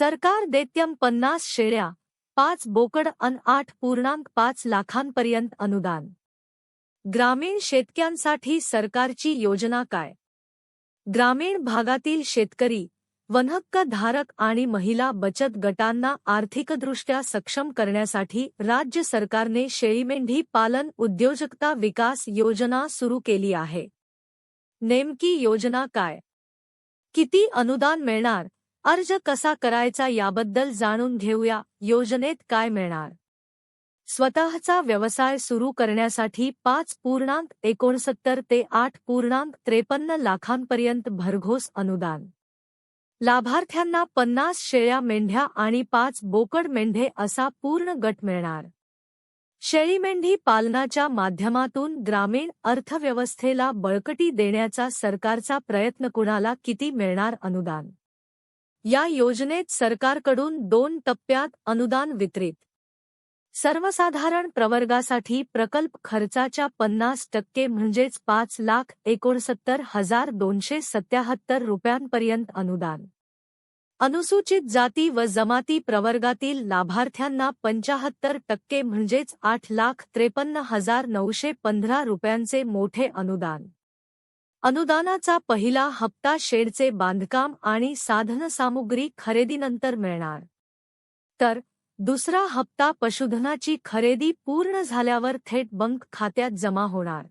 सरकार देत्यम 50 शेळ्या, 5 बोकड अन 8.5 लाखांपर्यंत अनुदान. ग्रामीण शेतकऱ्यांसाठी सरकारची योजना काय? ग्रामीण भागातील शेतकरी, वनहक्क धारक आणि महिला बचत गटांना आर्थिकदृष्ट्या सक्षम करण्यासाठी राज्य सरकारने शेळीमेंढी पालन उद्योजकता विकास योजना सुरू केली आहे. नेमकी योजना काय? किती अनुदान मिळणार? अर्ज कसा करायचा याबद्दल जाणून घेऊया. योजनेत काय मिळणार? स्वतःचा व्यवसाय सुरू करण्यासाठी 5.69 ते 8.53 लाखांपर्यंत भरघोस अनुदान. लाभार्थ्यांना 50 शेळ्या मेंढ्या आणि 5 बोकड मेंढे असा पूर्ण गट मिळणार. शेळीमेंढी पालनाच्या माध्यमातून ग्रामीण अर्थव्यवस्थेला बळकटी देण्याचा सरकारचा प्रयत्न. कुणाला किती मिळणार अनुदान? या योजनेत सरकारकडून 2 टप्प्यात अनुदान वितरित. सर्वसाधारण प्रवर्गासाठी प्रकल्प खर्चाच्या 50% म्हणजेच 5,69,277 रुपयांपर्यंत अनुदान. अनुसूचित जाती व जमाती प्रवर्गातील लाभार्थ्यांना 75% म्हणजेच 8,53,915 रुपयांचे मोठे अनुदान. अनुदानाचा पहिला हप्ता शेडचे बांधकाम आणि साधनसामुग्री खरेदीनंतर मिळणार. तर दुसरा हप्ता पशुधनाची खरेदी पूर्ण झाल्यावर थेट बँक खात्यात जमा होणार.